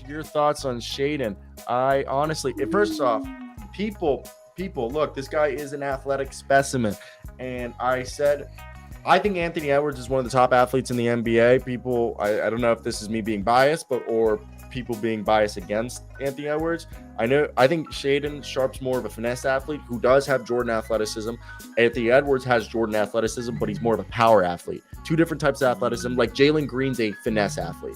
your thoughts on Shaedon. I honestly, first off, people, look, this guy is an athletic specimen. And I think Anthony Edwards is one of the top athletes in the NBA. I don't know if this is me being biased, or people being biased against Anthony Edwards. I think Shaedon Sharpe's more of a finesse athlete who does have Jordan athleticism. Anthony Edwards has Jordan athleticism, but he's more of a power athlete. Two different types of athleticism. Like Jalen Green's a finesse athlete.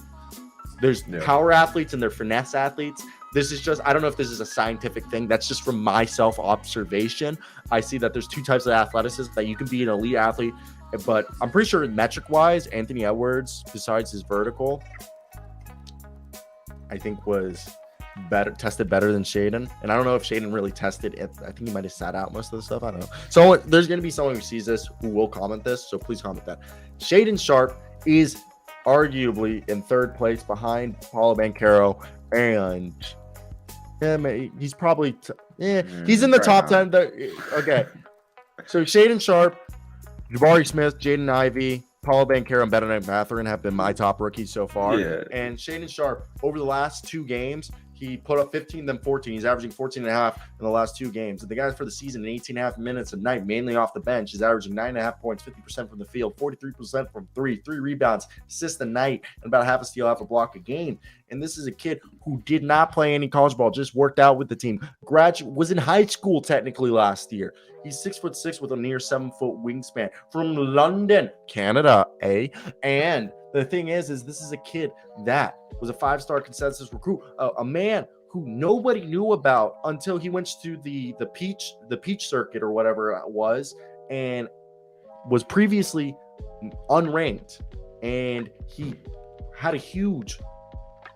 There's power athletes and they're finesse athletes. This is just, I don't know if this is a scientific thing. That's just from my self-observation. I see that there's two types of athleticism, that you can be an elite athlete, but I'm pretty sure metric-wise, Anthony Edwards, besides his vertical, I think was tested better than Shaedon. And I don't know if Shaedon really tested it. I think he might have sat out most of the stuff. I don't know. So there's going to be someone who sees this who will comment this. So please comment that. Shaedon Sharpe is arguably in third place behind Paulo Banchero, and he's probably he's in the top 10. Okay. So Shaedon Sharpe, Jabari Smith, Jaden Ivey, Paulo Banchero, and Benedict Mathurin have been my top rookies so far. Yeah. And Shaedon Sharpe, over the last two games, he put up 15, then 14. He's averaging 14 and a half in the last two games. And the guy for the season in 18 and a half minutes a night, mainly off the bench, is averaging 9.5 points, 50% from the field, 43% from three rebounds, assists a night, and about half a steal, half a block a game. And this is a kid who did not play any college ball, just worked out with the team. Was in high school technically last year. He's 6'6" with a near 7-foot wingspan from London, Canada, And the thing is this is a kid that was a 5-star consensus recruit, a man who nobody knew about until he went to the Peach circuit or whatever it was, and was previously unranked. And he had a huge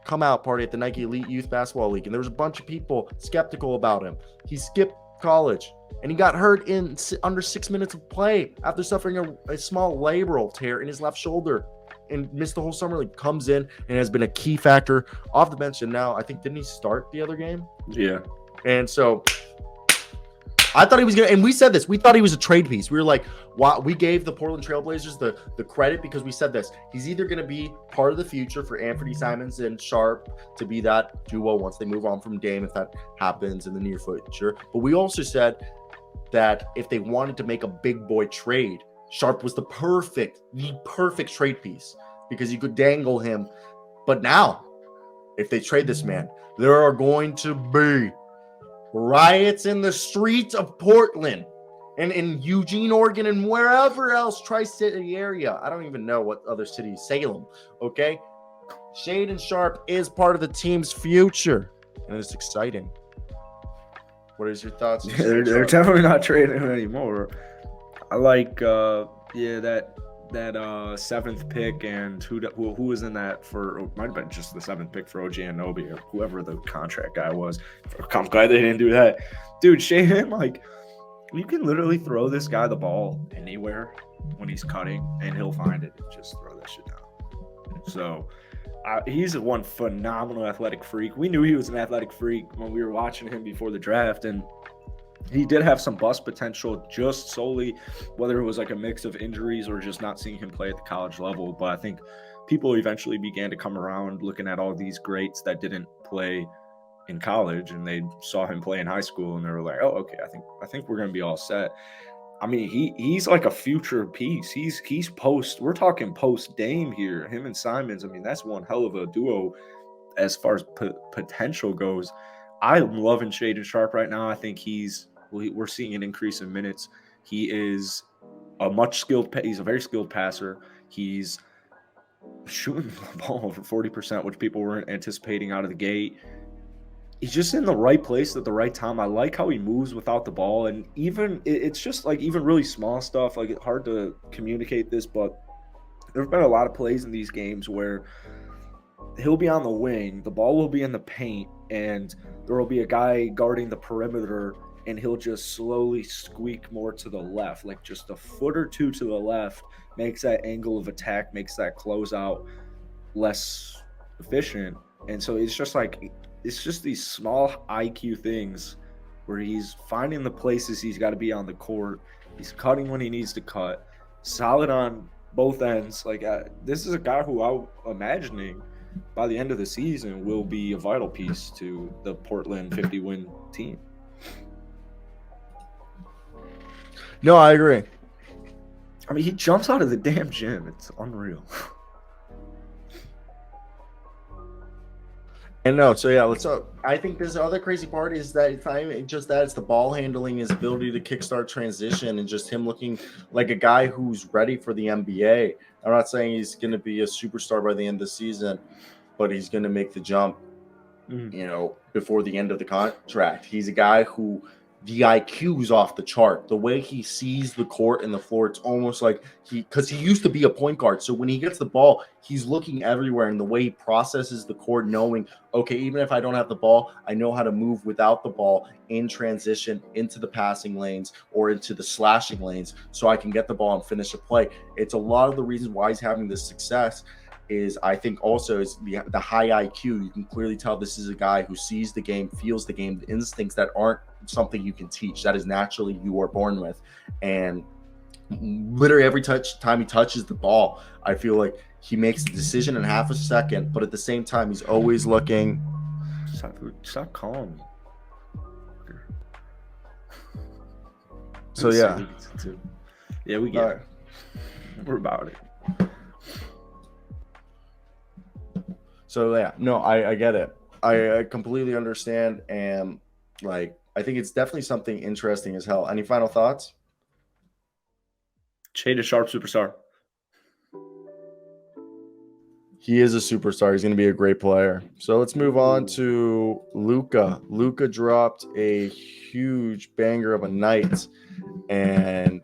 come out party at the Nike Elite Youth Basketball League, and there was a bunch of people skeptical about him. He skipped college, and he got hurt in under 6 minutes of play after suffering a small labral tear in his left shoulder and missed the whole summer league. Comes in and has been a key factor off the bench, and now I think, didn't he start the other game? Yeah. And so I thought he was going to, and we said this, we thought he was a trade piece. We were like, wow, we gave the Portland Trailblazers the credit because we said this. He's either going to be part of the future for Anthony Simons and Sharpe to be that duo once they move on from Dame, if that happens in the near future. But we also said that if they wanted to make a big boy trade, Sharpe was the perfect trade piece because you could dangle him. But now, if they trade this man, there are going to be riots in the streets of Portland and in Eugene, Oregon, and wherever else, Tri-City area. I don't even know what other city, Salem, okay? Shaedon Sharpe is part of the team's future, and it's exciting. What is your thoughts? They're definitely not trading him anymore. I like, that 7th pick, and who was in that for, it might have been just the 7th pick for OG Anunoby or whoever the contract guy was. I'm glad they didn't do that. Dude, Shaedon, like, you can literally throw this guy the ball anywhere when he's cutting, and he'll find it and just throw that shit down. So he's one phenomenal athletic freak. We knew he was an athletic freak when we were watching him before the draft, and he did have some bust potential, just solely whether it was like a mix of injuries or just not seeing him play at the college level. But I think people eventually began to come around looking at all these greats that didn't play in college, and they saw him play in high school, and they were like, oh, okay, I think we're going to be all set. I mean, he's like a future piece. He's we're talking post Dame here, him and Simons. I mean, that's one hell of a duo as far as potential goes. I'm loving Shaedon Sharpe right now. I think we're seeing an increase in minutes. He is he's a very skilled passer. He's shooting the ball over 40%, which people weren't anticipating out of the gate. He's just in the right place at the right time. I like how he moves without the ball, and it's just like even really small stuff. Like, it's hard to communicate this, but there have been a lot of plays in these games where he'll be on the wing, the ball will be in the paint, and there will be a guy guarding the perimeter, and he'll just slowly squeak more to the left, like just a foot or two to the left, makes that angle of attack, makes that closeout less efficient. And so it's just these small IQ things where he's finding the places he's got to be on the court. He's cutting when he needs to cut, solid on both ends. Like, this is a guy who I'm imagining by the end of the season will be a vital piece to the Portland 50-win team. No, I agree. I mean, he jumps out of the damn gym. It's unreal. And no, so yeah, let's. I think this other crazy part is that it's not even just that; it's the ball handling, his ability to kickstart transition, and just him looking like a guy who's ready for the NBA. I'm not saying he's going to be a superstar by the end of the season, but he's going to make the jump, you know, before the end of the contract. He's a guy who the IQ is off the chart. The way he sees the court and the floor, it's almost like because he used to be a point guard. So when he gets the ball, he's looking everywhere. And the way he processes the court, knowing, okay, even if I don't have the ball, I know how to move without the ball in transition into the passing lanes or into the slashing lanes so I can get the ball and finish a play. It's a lot of the reasons why he's having this success. Is I think also is the high IQ. You can clearly tell this is a guy who sees the game, feels the game, the instincts that aren't something you can teach. That is naturally you are born with. And literally every time he touches the ball, I feel like he makes the decision in half a second, but at the same time, he's always looking. Stop calling me. So yeah. Yeah, we get it. We're about it. So yeah, no, I get it. I completely understand, and like I think it's definitely something interesting as hell. Any final thoughts? Shaedon Sharpe superstar. He is a superstar. He's going to be a great player. So let's move on to Luka. Luka dropped a huge banger of a night, and